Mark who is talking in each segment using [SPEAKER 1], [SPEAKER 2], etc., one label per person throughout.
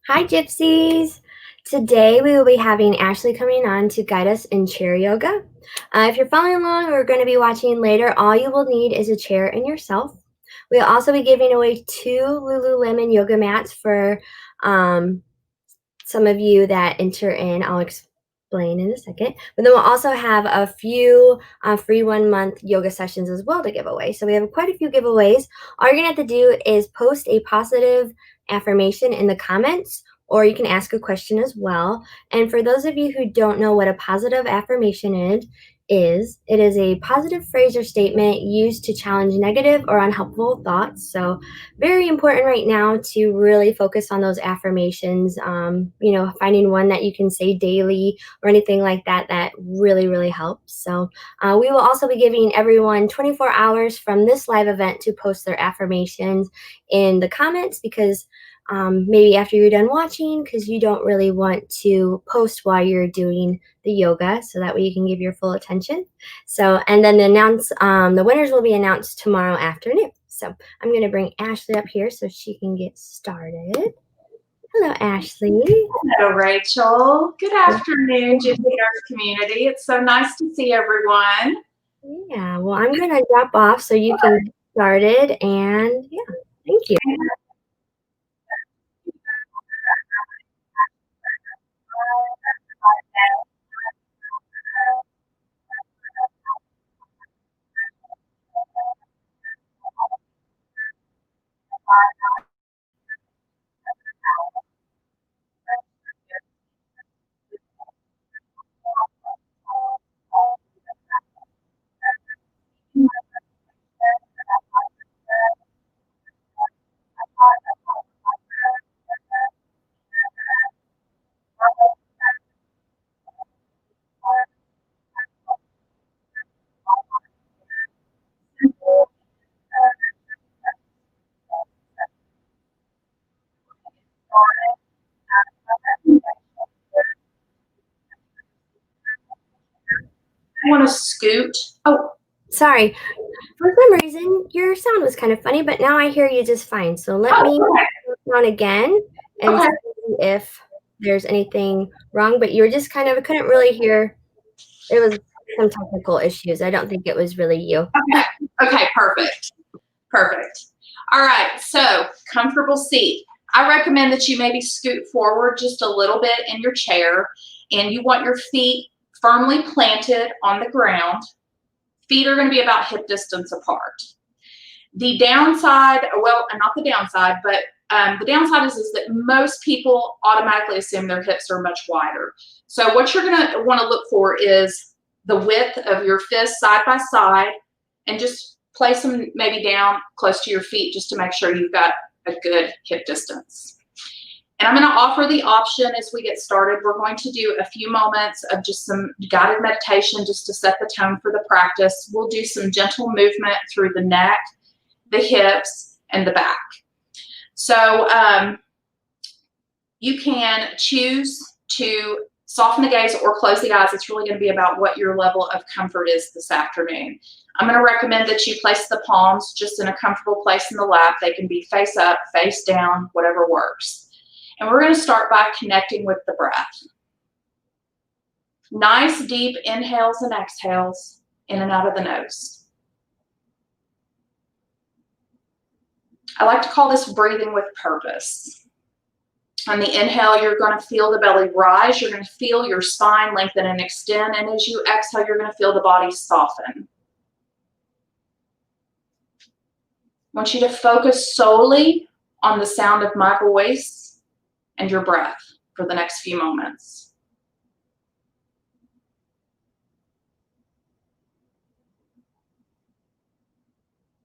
[SPEAKER 1] Hi, Gypsies! Today we will be having Ashley coming on to guide us in chair yoga. If you're following along or going to be watching later, all you will need is a chair and yourself. We'll also be giving away 2 Lululemon yoga mats for some of you that enter in. I'll explain in a second. But then we'll also have a few free 1-month yoga sessions as well to give away. So we have quite a few giveaways. All you're going to have to do is post a positive affirmation in the comments, or you can ask a question as well. And for those of you who don't know what a positive affirmation is, it is a positive phrase or statement used to challenge negative or unhelpful thoughts. So very important right now to really focus on those affirmations. Finding one that you can say daily or anything like that really helps. So we will also be giving everyone 24 hours from this live event to post their affirmations in the comments, because maybe after you're done watching, because you don't really want to post while you're doing the yoga, so that way you can give your full attention. So, and then the winners will be announced tomorrow afternoon. So I'm going to bring Ashley up here so she can get started. Hello, Ashley.
[SPEAKER 2] Hello, Rachel. Good afternoon, Gypsy Nurse community. It's so nice to see everyone.
[SPEAKER 1] Yeah, well, I'm going to drop off so you can get started, and yeah, thank you.
[SPEAKER 2] I want to scoot. Oh,
[SPEAKER 1] sorry. For some reason, your sound was kind of funny, but now I hear you just fine. So let me go down again and see if there's anything wrong. But you were just I couldn't really hear. It was some technical issues. I don't think it was really you.
[SPEAKER 2] Okay, perfect. All right, so comfortable seat. I recommend that you maybe scoot forward just a little bit in your chair, and you want your feet firmly planted on the ground. Feet are going to be about hip distance apart. The downside, well, not the downside, but the downside is that most people automatically assume their hips are much wider. So what you're going to want to look for is the width of your fists side by side, and just place them maybe down close to your feet just to make sure you've got a good hip distance. And I'm going to offer the option as we get started. We're going to do a few moments of just some guided meditation just to set the tone for the practice. We'll do some gentle movement through the neck, the hips, and the back. So you can choose to soften the gaze or close the eyes. It's really going to be about what your level of comfort is this afternoon. I'm going to recommend that you place the palms just in a comfortable place in the lap. They can be face up, face down, whatever works. And we're going to start by connecting with the breath. Nice deep inhales and exhales in and out of the nose. I like to call this breathing with purpose. On the inhale, you're going to feel the belly rise. You're going to feel your spine lengthen and extend. And as you exhale, you're going to feel the body soften. I want you to focus solely on the sound of my voice and your breath for the next few moments.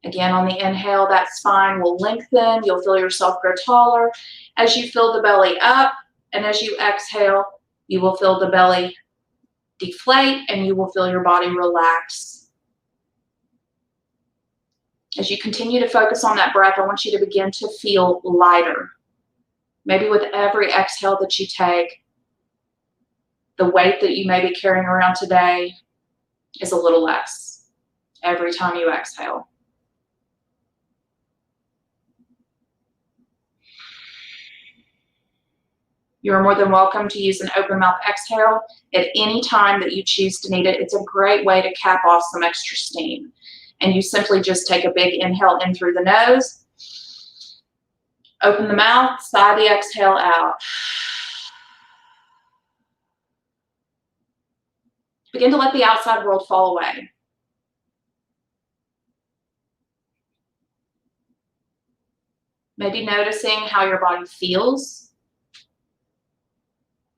[SPEAKER 2] Again, on the inhale, that spine will lengthen. You'll feel yourself grow taller. As you fill the belly up, and as you exhale, you will feel the belly deflate and you will feel your body relax. As you continue to focus on that breath, I want you to begin to feel lighter. Maybe with every exhale that you take, the weight that you may be carrying around today is a little less every time you exhale. You are more than welcome to use an open mouth exhale at any time that you choose to need it. It's a great way to cap off some extra steam. And you simply just take a big inhale in through the nose, open the mouth, sigh the exhale out. Begin to let the outside world fall away. Maybe noticing how your body feels.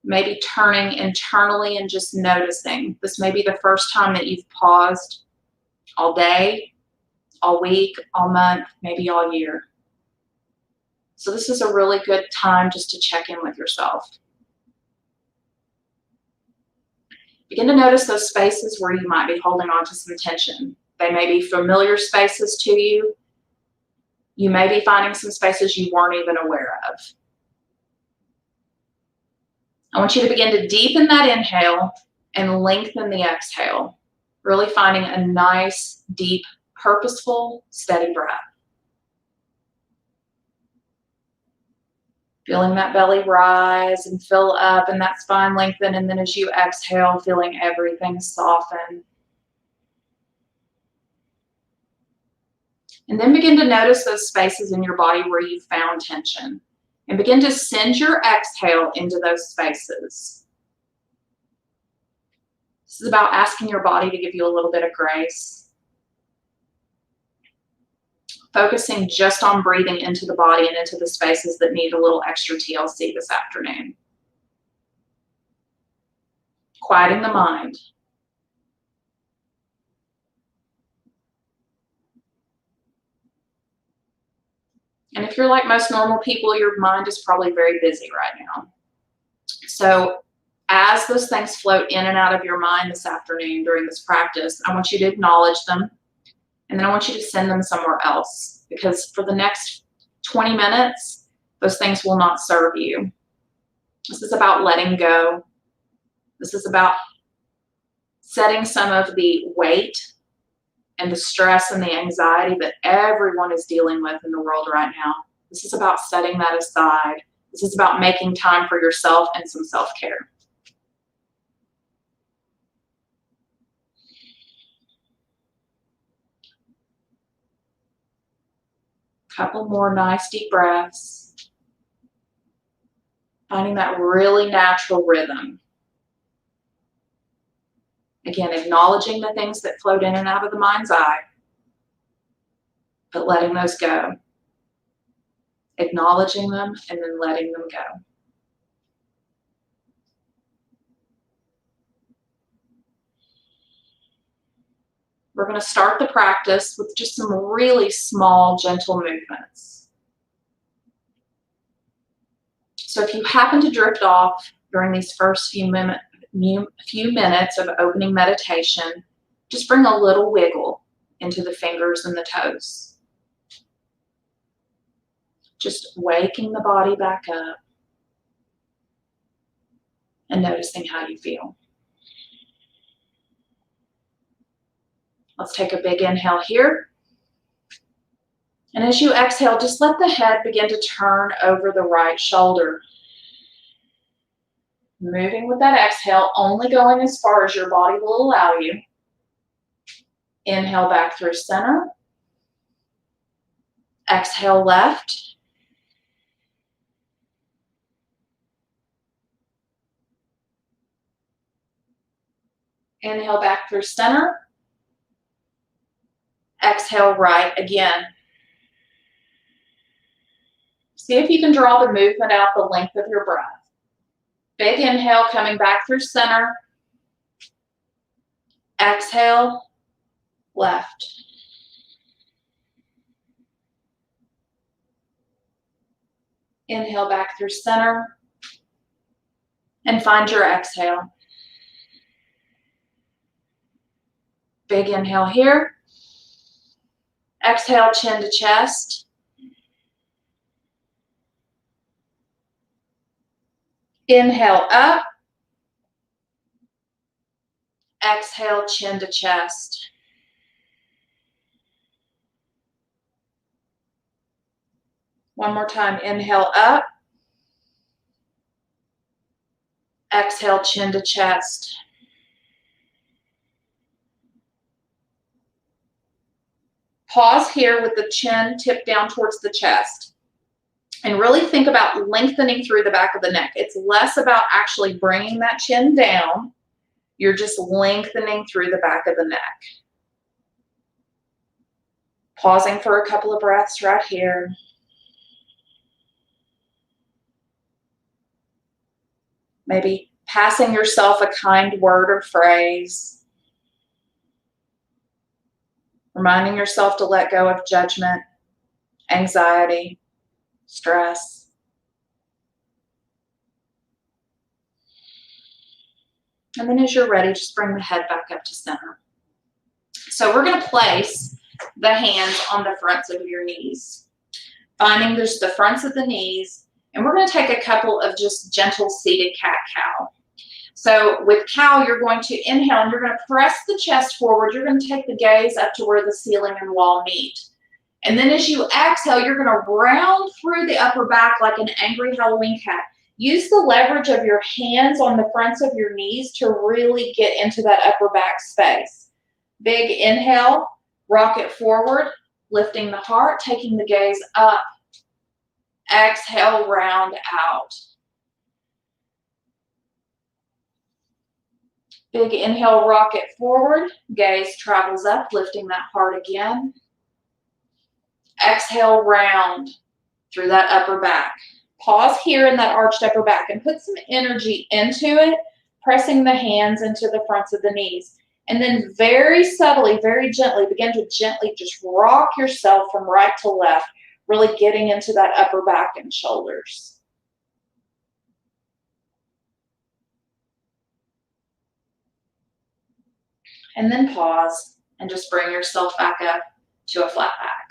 [SPEAKER 2] Maybe turning internally and just noticing. This may be the first time that you've paused all day, all week, all month, maybe all year. So this is a really good time just to check in with yourself. Begin to notice those spaces where you might be holding on to some tension. They may be familiar spaces to you. You may be finding some spaces you weren't even aware of. I want you to begin to deepen that inhale and lengthen the exhale, really finding a nice, deep, purposeful, steady breath. Feeling that belly rise and fill up and that spine lengthen, and then as you exhale, feeling everything soften. And then begin to notice those spaces in your body where you found tension. And begin to send your exhale into those spaces. This is about asking your body to give you a little bit of grace. Focusing just on breathing into the body and into the spaces that need a little extra TLC this afternoon. Quieting the mind. And if you're like most normal people, your mind is probably very busy right now. So as those things float in and out of your mind this afternoon during this practice, I want you to acknowledge them, and then I want you to send them somewhere else, because for the next 20 minutes, those things will not serve you. This is about letting go. This is about setting some of the weight and the stress and the anxiety that everyone is dealing with in the world right now. This is about setting that aside. This is about making time for yourself and some self-care. Couple more nice deep breaths. Finding that really natural rhythm. Again, acknowledging the things that float in and out of the mind's eye, but letting those go. Acknowledging them and then letting them go. We're going to start the practice with just some really small, gentle movements. So if you happen to drift off during these first few minutes of opening meditation, just bring a little wiggle into the fingers and the toes. Just waking the body back up and noticing how you feel. Let's take a big inhale here. And as you exhale, just let the head begin to turn over the right shoulder. Moving with that exhale, only going as far as your body will allow you. Inhale back through center. Exhale left. Inhale back through center. Exhale right again. See if you can draw the movement out the length of your breath. Big inhale coming back through center. Exhale, left. Inhale back through center. And find your exhale. Big inhale here. Exhale, chin to chest. Inhale up. Exhale, chin to chest. One more time. Inhale up. Exhale, chin to chest. Pause here with the chin tipped down towards the chest. And really think about lengthening through the back of the neck. It's less about actually bringing that chin down. You're just lengthening through the back of the neck. Pausing for a couple of breaths right here. Maybe passing yourself a kind word or phrase. Reminding yourself to let go of judgment, anxiety, stress. And then as you're ready, just bring the head back up to center. So we're going to place the hands on the fronts of your knees. Finding just the fronts of the knees. And we're going to take a couple of just gentle seated cat-cow. So with cow, you're going to inhale and you're going to press the chest forward. You're going to take the gaze up to where the ceiling and wall meet. And then as you exhale, you're going to round through the upper back like an angry Halloween cat. Use the leverage of your hands on the fronts of your knees to really get into that upper back space. Big inhale, rock it forward, lifting the heart, taking the gaze up. Exhale, round out. Big inhale, rock it forward. Gaze travels up, lifting that heart again. Exhale, round through that upper back. Pause here in that arched upper back and put some energy into it, pressing the hands into the fronts of the knees. And then very subtly, very gently, begin to gently just rock yourself from right to left, really getting into that upper back and shoulders. And then pause and just bring yourself back up to a flat back.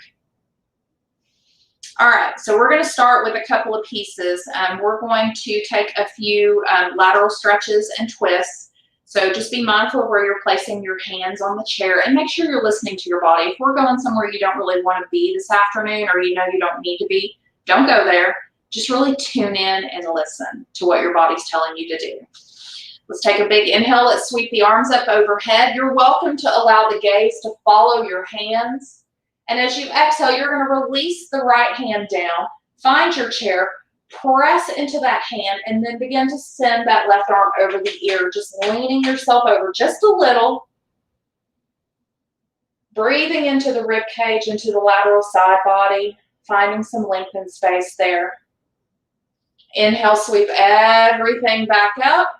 [SPEAKER 2] All right, so we're going to start with a couple of pieces. We're going to take a few lateral stretches and twists. So just be mindful of where you're placing your hands on the chair and make sure you're listening to your body. If we're going somewhere you don't really want to be this afternoon or you know you don't need to be, don't go there. Just really tune in and listen to what your body's telling you to do. Let's take a big inhale. Let's sweep the arms up overhead. You're welcome to allow the gaze to follow your hands. And as you exhale, you're going to release the right hand down, find your chair, press into that hand, and then begin to send that left arm over the ear, just leaning yourself over just a little. Breathing into the rib cage, into the lateral side body, finding some lengthened space there. Inhale, sweep everything back up.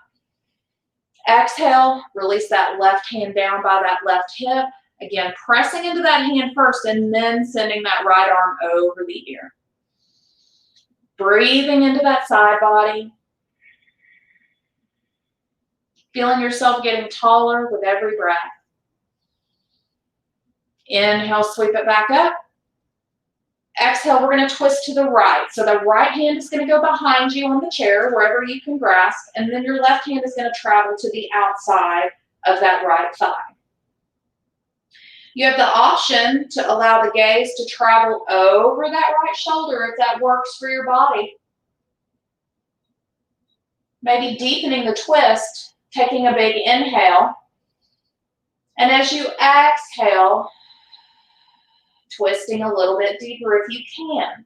[SPEAKER 2] Exhale, release that left hand down by that left hip. Again, pressing into that hand first and then sending that right arm over the ear. Breathing into that side body. Feeling yourself getting taller with every breath. Inhale, sweep it back up. Exhale, we're going to twist to the right. So the right hand is going to go behind you on the chair, wherever you can grasp, and then your left hand is going to travel to the outside of that right thigh. You have the option to allow the gaze to travel over that right shoulder if that works for your body. Maybe deepening the twist, taking a big inhale. And as you exhale, twisting a little bit deeper if you can.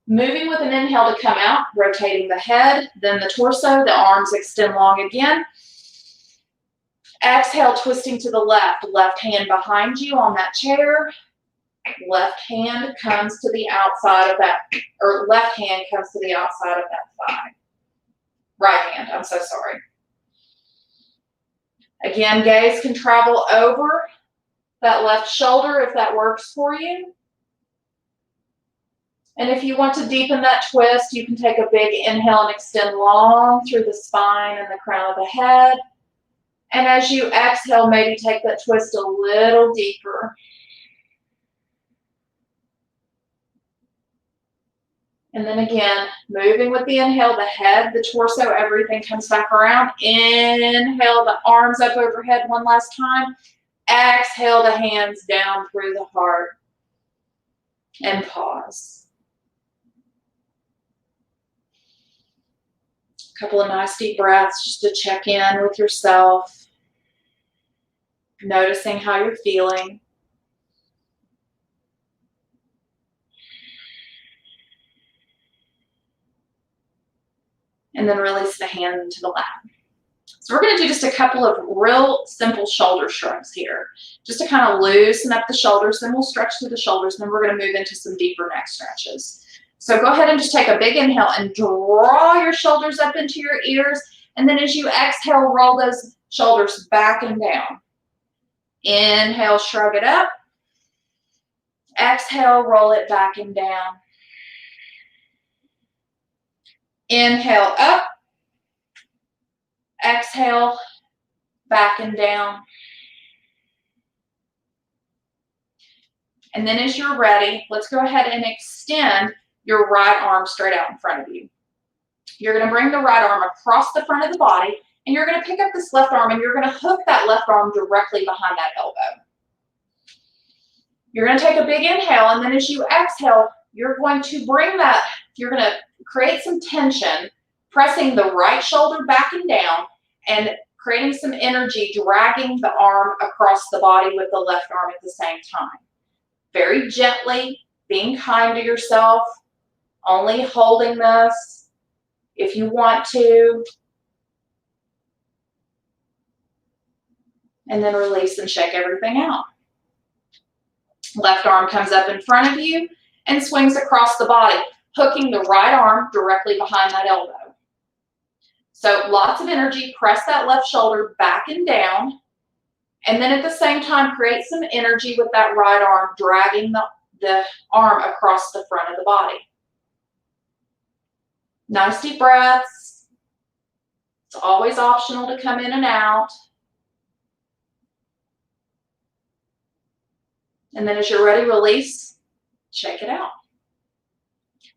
[SPEAKER 2] Moving with an inhale to come out, rotating the head, then the torso, the arms extend long again. Exhale, twisting to the left. Left hand behind you on that chair. Left hand comes to the outside of that, or left hand comes to the outside of that thigh. Right hand, I'm so sorry. Again, gaze can travel over that left shoulder if that works for you. And if you want to deepen that twist, you can take a big inhale and extend long through the spine and the crown of the head. And as you exhale, maybe take that twist a little deeper. And then again, moving with the inhale, the head, the torso, everything comes back around. Inhale, the arms up overhead one last time. Exhale, the hands down through the heart. And pause. Couple of nice deep breaths just to check in with yourself, noticing how you're feeling. And then release the hand into the lap. So we're going to do just a couple of real simple shoulder shrugs here, just to kind of loosen up the shoulders. Then we'll stretch through the shoulders. Then we're going to move into some deeper neck stretches. So go ahead and just take a big inhale and draw your shoulders up into your ears. And then as you exhale, roll those shoulders back and down. Inhale, shrug it up. Exhale, roll it back and down. Inhale, up. Exhale, back and down. And then as you're ready, let's go ahead and extend your right arm straight out in front of you. You're going to bring the right arm across the front of the body, and you're going to pick up this left arm, and you're going to hook that left arm directly behind that elbow. You're going to take a big inhale, and then as you exhale, you're going to you're going to create some tension, pressing the right shoulder back and down, and creating some energy, dragging the arm across the body with the left arm at the same time. Very gently, being kind to yourself, only holding this if you want to. And then release and shake everything out. Left arm comes up in front of you and swings across the body, hooking the right arm directly behind that elbow. So lots of energy, press that left shoulder back and down. And then at the same time, create some energy with that right arm, dragging the arm across the front of the body. Nice deep breaths. It's always optional to come in and out. And then as you're ready, release, shake it out.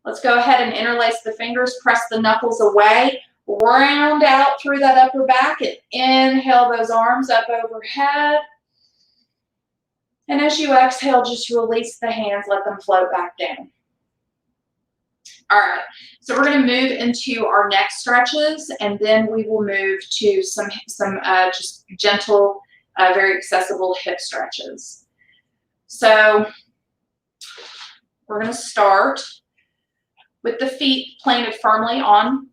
[SPEAKER 2] Let's go ahead and interlace the fingers, press the knuckles away, round out through that upper back, and inhale those arms up overhead. And as you exhale, just release the hands, let them float back down. All right, so we're going to move into our neck stretches, and then we will move to some just gentle, very accessible hip stretches. So we're going to start with the feet planted firmly on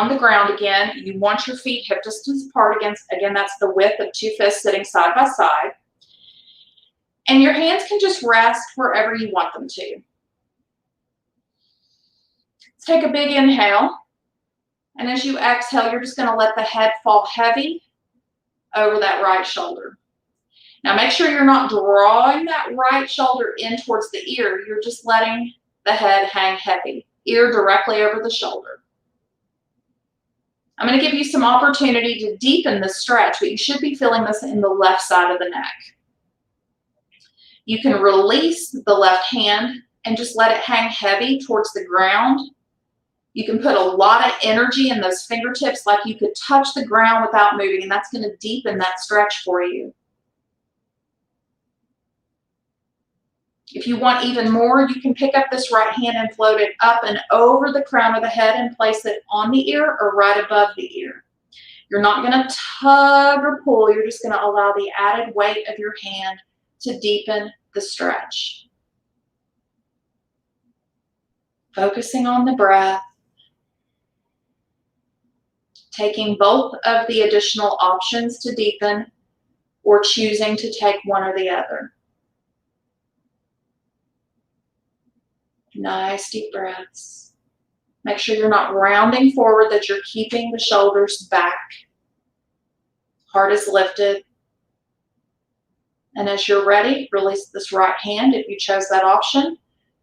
[SPEAKER 2] the ground again. You want your feet hip distance apart. Again, that's the width of 2 fists sitting side by side. And your hands can just rest wherever you want them to. Let's take a big inhale. And as you exhale, you're just going to let the head fall heavy over that right shoulder. Now make sure you're not drawing that right shoulder in towards the ear. You're just letting the head hang heavy, ear directly over the shoulder. I'm going to give you some opportunity to deepen the stretch, but you should be feeling this in the left side of the neck. You can release the left hand and just let it hang heavy towards the ground. You can put a lot of energy in those fingertips, like you could touch the ground without moving, and that's going to deepen that stretch for you. If you want even more, you can pick up this right hand and float it up and over the crown of the head and place it on the ear or right above the ear. You're not going to tug or pull. You're just going to allow the added weight of your hand to deepen the stretch. Focusing on the breath. Taking both of the additional options to deepen, or choosing to take one or the other. Nice deep breaths. Make sure you're not rounding forward, that you're keeping the shoulders back. Heart is lifted. And as you're ready, release this right hand if you chose that option.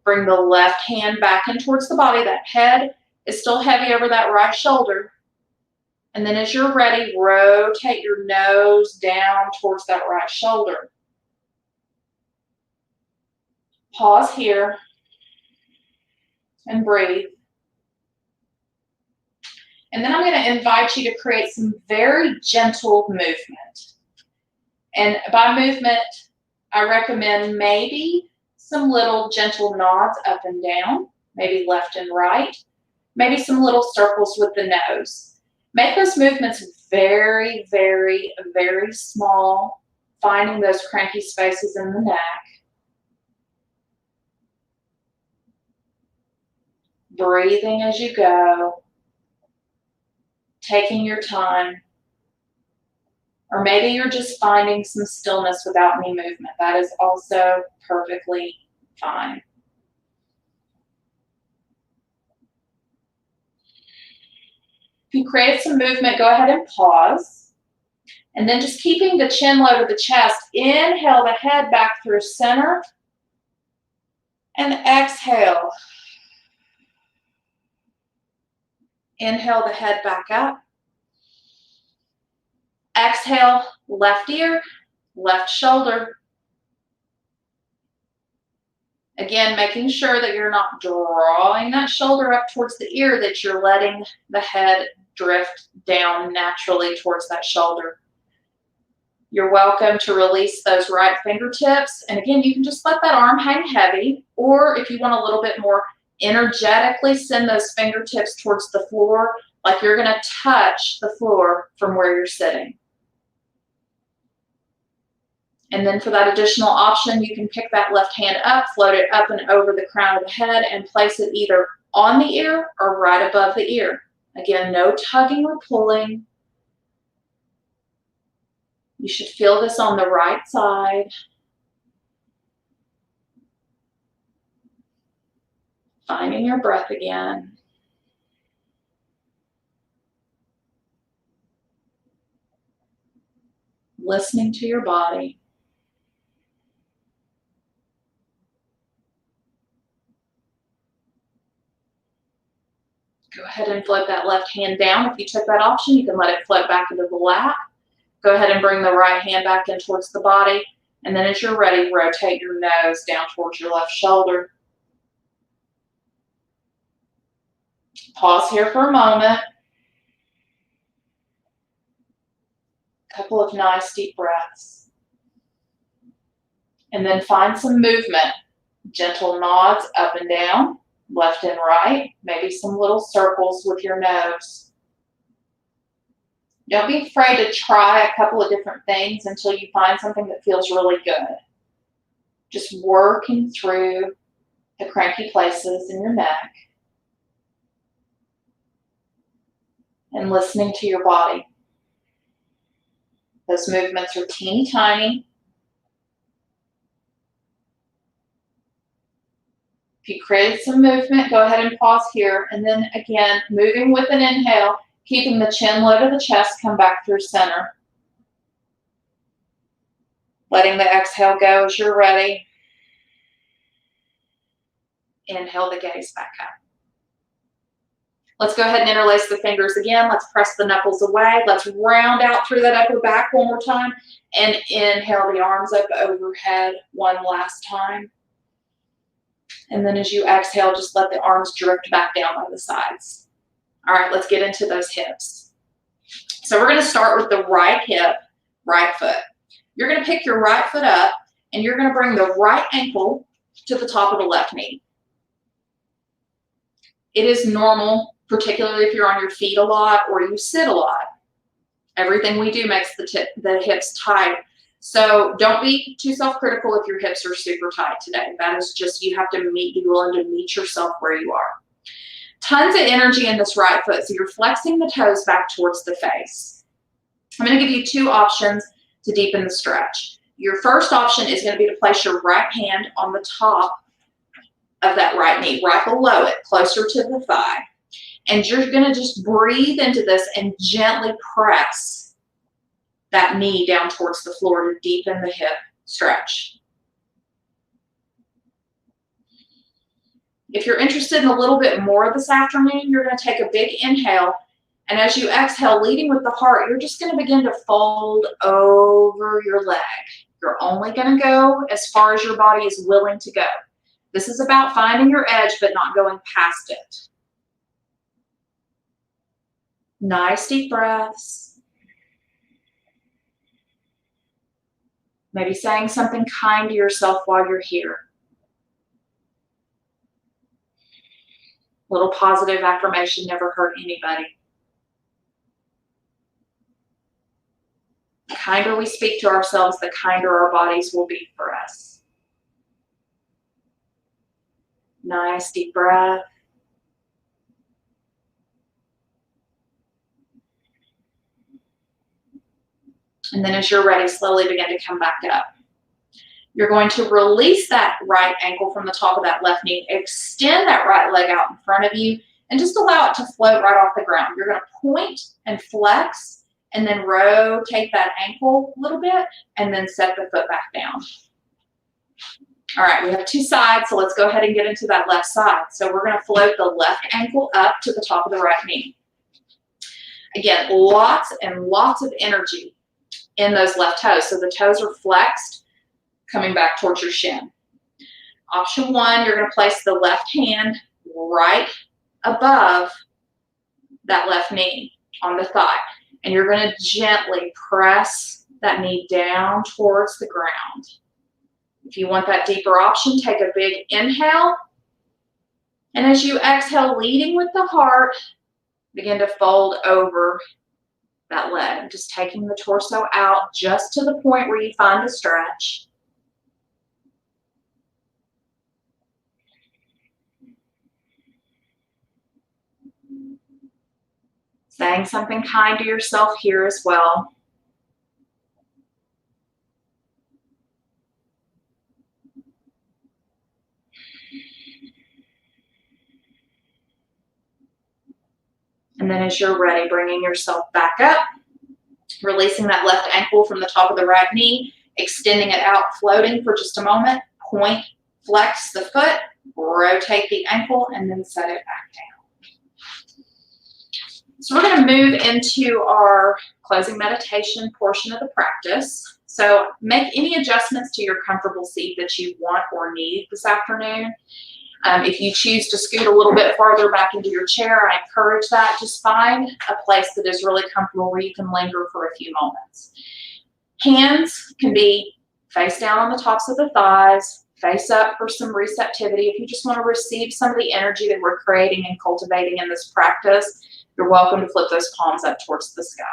[SPEAKER 2] Bring the left hand back in towards the body. That head is still heavy over that right shoulder. And then as you're ready, rotate your nose down towards that right shoulder. Pause here and breathe. And then I'm going to invite you to create some very gentle movement. And by movement, I recommend maybe some little gentle nods up and down, maybe left and right. maybe some little circles with the nose. Make those movements very, very, very small, finding those cranky spaces in the neck. Breathing as you go, taking your time. Or maybe you're just finding some stillness without any movement. That is also perfectly fine. If you create some movement, go ahead and pause. And then just keeping the chin low to the chest, inhale the head back through center. And exhale. Inhale the head back up. Exhale, left ear, left shoulder. Again, making sure that you're not drawing that shoulder up towards the ear, that you're letting the head drift down naturally towards that shoulder. You're welcome to release those right fingertips. And again, you can just let that arm hang heavy, or if you want a little bit more energetically, send those fingertips towards the floor, like you're gonna touch the floor from where you're sitting. And then for that additional option, you can pick that left hand up, float it up and over the crown of the head, and place it either on the ear or right above the ear. Again, no tugging or pulling. You should feel this on the right side. Finding your breath again. Listening to your body. Go ahead and float that left hand down. If you took that option, you can let it float back into the lap. Go ahead and bring the right hand back in towards the body. And then as you're ready, rotate your nose down towards your left shoulder. Pause here for a moment. Couple of nice deep breaths. And then find some movement. Gentle nods up and down, left and right, maybe some little circles with your nose. Don't be afraid to try a couple of different things until you find something that feels really good. Just working through the cranky places in your neck and listening to your body. Those movements are teeny tiny. If you created some movement, go ahead and pause here. And then again, moving with an inhale, keeping the chin low to the chest, come back through center. Letting the exhale go as you're ready. Inhale the gaze back up. Let's go ahead and interlace the fingers again. Let's press the knuckles away. Let's round out through that upper back one more time. And inhale the arms up overhead one last time. And then as you exhale, just let the arms drift back down by the sides. All right, let's get into those hips. So we're gonna start with the right hip, right foot. You're gonna pick your right foot up and you're gonna bring the right ankle to the top of the left knee. It is normal, particularly if you're on your feet a lot or you sit a lot. Everything we do makes the hips tight. So don't be too self-critical if your hips are super tight today. That is just, you have to be willing to meet yourself where you are. Tons of energy in this right foot. So you're flexing the toes back towards the face. I'm going to give you two options to deepen the stretch. Your first option is going to be to place your right hand on the top of that right knee, right below it, closer to the thigh. And you're going to just breathe into this and gently press that knee down towards the floor to deepen the hip stretch. If you're interested in a little bit more this afternoon, you're going to take a big inhale. And as you exhale, leading with the heart, you're just going to begin to fold over your leg. You're only going to go as far as your body is willing to go. This is about finding your edge, but not going past it. Nice deep breaths. Maybe saying something kind to yourself while you're here. A little positive affirmation never hurt anybody. The kinder we speak to ourselves, the kinder our bodies will be for us. Nice deep breath. And then as you're ready, slowly begin to come back up. You're going to release that right ankle from the top of that left knee, extend that right leg out in front of you, and just allow it to float right off the ground. You're going to point and flex, and then rotate that ankle a little bit, and then set the foot back down. All right, we have two sides, so let's go ahead and get into that left side. So we're going to float the left ankle up to the top of the right knee. Again, lots and lots of energy in those left toes. So the toes are flexed, coming back towards your shin. Option one, you're going to place the left hand right above that left knee on the thigh. And you're going to gently press that knee down towards the ground. If you want that deeper option, take a big inhale. And as you exhale, leading with the heart, begin to fold over that leg. Just taking the torso out just to the point where you find the stretch. Saying something kind to yourself here as well. And then as you're ready, bringing yourself back up, releasing that left ankle from the top of the right knee, extending it out, floating for just a moment, point, flex the foot, rotate the ankle, and then set it back down. So we're going to move into our closing meditation portion of the practice. So make any adjustments to your comfortable seat that you want or need this afternoon. If you choose to scoot a little bit farther back into your chair, I encourage that. Just find a place that is really comfortable where you can linger for a few moments. Hands can be face down on the tops of the thighs, face up for some receptivity. If you just want to receive some of the energy that we're creating and cultivating in this practice, you're welcome to flip those palms up towards the sky.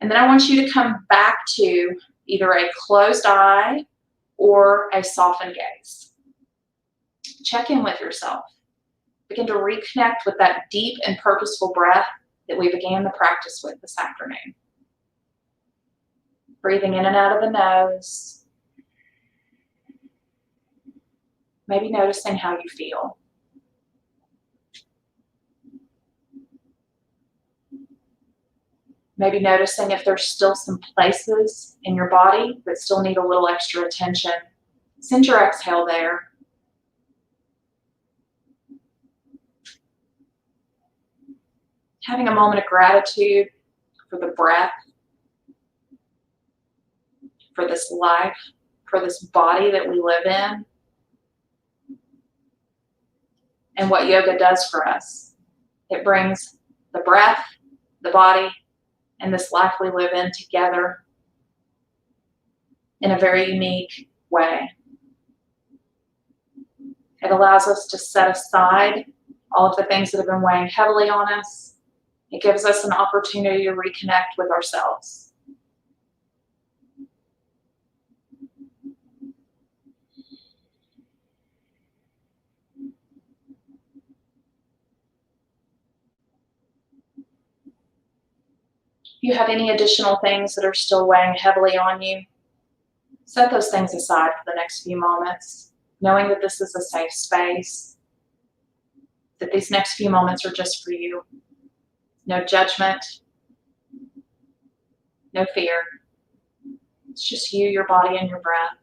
[SPEAKER 2] And then I want you to come back to either a closed eye or a softened gaze. Check in with yourself. Begin to reconnect with that deep and purposeful breath that we began the practice with this afternoon. Breathing in and out of the nose. Maybe noticing how you feel. Maybe noticing if there's still some places in your body that still need a little extra attention. Send your exhale there. Having a moment of gratitude for the breath, for this life, for this body that we live in, and what yoga does for us. It brings the breath, the body, and this life we live in together in a very unique way. It allows us to set aside all of the things that have been weighing heavily on us. It gives us an opportunity to reconnect with ourselves. If you have any additional things that are still weighing heavily on you, set those things aside for the next few moments, knowing that this is a safe space, that these next few moments are just for you. No judgment, no fear. It's just you, your body, and your breath.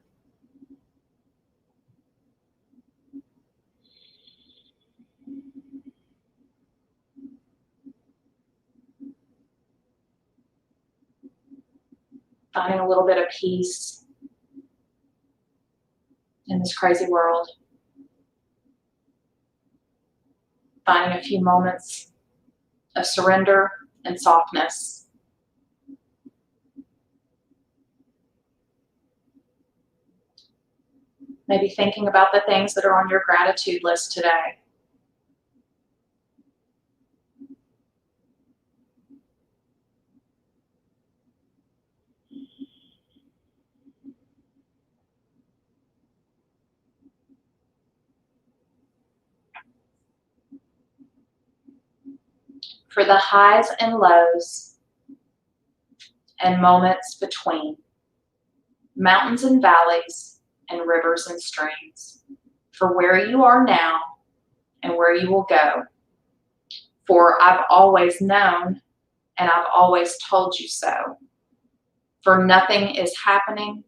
[SPEAKER 2] Finding a little bit of peace in this crazy world. Finding a few moments of surrender and softness. Maybe thinking about the things that are on your gratitude list today. for the highs and lows and moments between, mountains and valleys and rivers and streams, for where you are now and where you will go. For I've always known and I've always told you so. For nothing is happening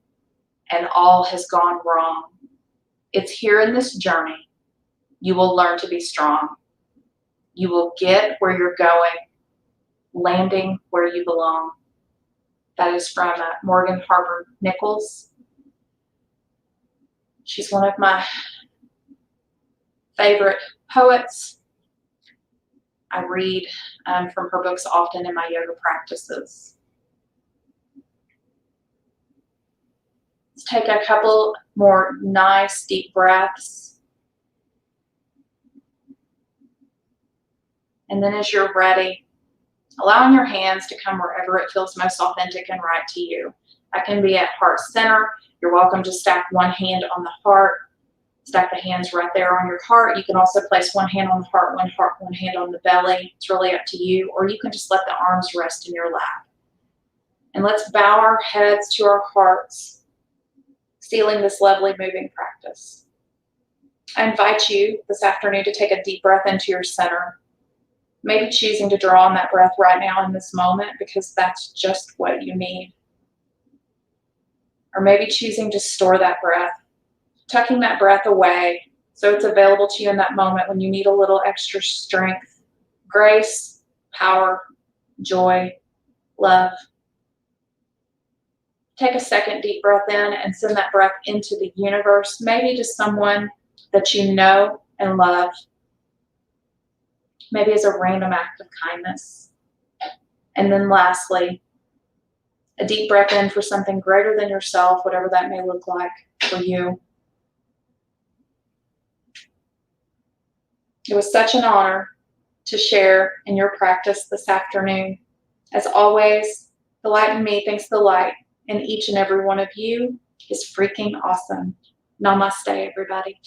[SPEAKER 2] and all has gone wrong. It's here in this journey. You will learn to be strong. You will get where you're going, landing where you belong. That is from Morgan Harper Nichols. She's one of my favorite poets. I read from her books often in my yoga practices. Let's take a couple more nice deep breaths. And then as you're ready, allowing your hands to come wherever it feels most authentic and right to you. That can be at heart center. You're welcome to stack one hand on the heart. Stack the hands right there on your heart. You can also place one hand on the heart, one hand on the belly. It's really up to you. Or you can just let the arms rest in your lap. And let's bow our heads to our hearts, sealing this lovely moving practice. I invite you this afternoon to take a deep breath into your center. Maybe choosing to draw on that breath right now in this moment because that's just what you need. Or maybe choosing to store that breath, tucking that breath away so it's available to you in that moment when you need a little extra strength, grace, power, joy, love. Take a second deep breath in and send that breath into the universe, maybe to someone that you know and love. Maybe as a random act of kindness. And then lastly, a deep breath in for something greater than yourself, whatever that may look like for you. It was such an honor to share in your practice this afternoon. As always, the light in me thinks the light in each and every one of you is freaking awesome. Namaste, everybody.